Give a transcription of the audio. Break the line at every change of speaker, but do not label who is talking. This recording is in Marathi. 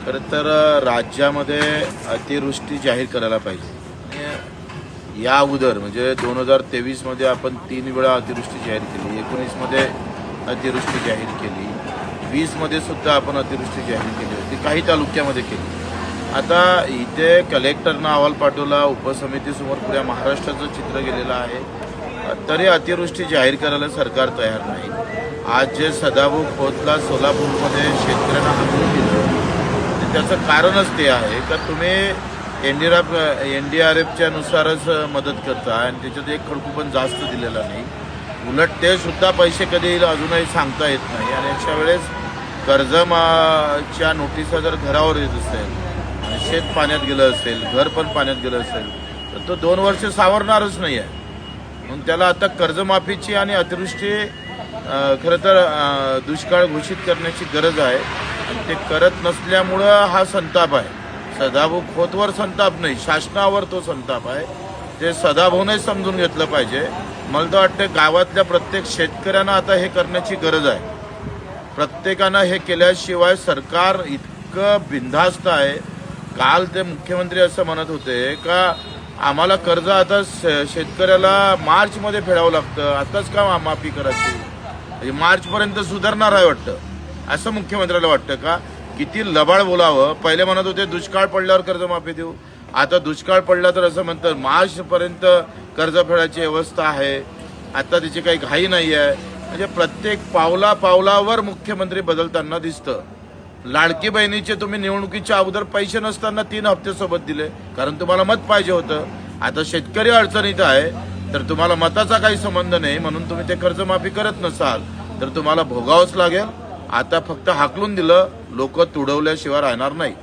खरं तर राज्यामध्ये अतिवृष्टी जाहीर करायला पाहिजे। आणि या अगोदर म्हणजे 2023 मध्ये आपण 3 वेळा अतिवृष्टी जाहीर केली, 19 मध्ये अतिवृष्टी जाहीर केली, 20 मध्ये सुद्धा आपण अतिवृष्टी जाहीर केली होती, काही तालुक्यामध्ये केली। आता इथे कलेक्टरनं अहवाल पाठवला, उपसमितीसमोर पुऱ्या महाराष्ट्राचं चित्र गेलेलं आहे, तरी अतिवृष्टी जाहीर करायला सरकार तयार नाही। आज जे सदाभाऊ खोतला सोलापूरमध्ये शेतकऱ्यांना हाकलून दिलं, त्याचं कारणच ते आहे का तुम्ही NDRFच्या नुसारच मदत करता आणि त्याच्यात एक खडकू पण जास्त दिलेला नाही। उलट ते सुद्धा पैसे कधी येईल अजूनही सांगता येत नाही। आणि अशा वेळेस कर्जच्या नोटिसा जर घरावर येत असेल आणि शेत पाण्यात गेलं असेल, घर पण पाण्यात गेलं असेल, तर तो 2 वर्ष सावरणारच नाही आहे। म्हणून त्याला आता कर्जमाफीची आणि अतिवृष्टी खरं तर दुष्काळ घोषित करण्याची गरज आहे। ते करत नसल्यामुळं हा संताप आहे। सदाभाऊ खोतवर संताप नाही, शासनावर तो संताप आहे। ते सदाभाऊने समजून घेतलं पाहिजे। मला तर वाटतं गावातल्या प्रत्येक शेतकऱ्यांना आता हे करण्याची गरज आहे। प्रत्येकानं हे केल्याशिवाय सरकार इतकं बिनधास्त आहे। काल ते मुख्यमंत्री असं म्हणत होते का आम्हाला कर्ज आता शेतकऱ्याला मार्चमध्ये फेडावं लागतं, आताच का माफी करायची, म्हणजे मार्चपर्यंत सुधारणार आहे वाटतं, असं मुख्यमंत्र्याला वाटतं का? किती लबाड बोलावं। पहिले म्हणत होते दुष्काळ पडल्यावर कर्जमाफी देऊ, आता दुष्काळ पडला तर असं म्हणतं मार्चपर्यंत कर्ज फेडायची व्यवस्था आहे, आता त्याची काही घाई नाही आहे। म्हणजे प्रत्येक पावलावर मुख्यमंत्री बदलताना दिसतं। लाडकी बहिणीचे तुम्ही निवडणुकीच्या अगोदर पैसे नसताना 3 हप्ते सोबत दिले, कारण तुम्हाला मत पाहिजे होतं। आता शेतकरी अडचणीत आहे तर तुम्हाला मताचा काही संबंध नाही, म्हणून तुम्ही ते कर्जमाफी करत नसाल तर तुम्हाला भोगावंच लागेल। आता फक्त हाकलून दिलं, लोक तुडवल्याशिवाय राहणार नाही।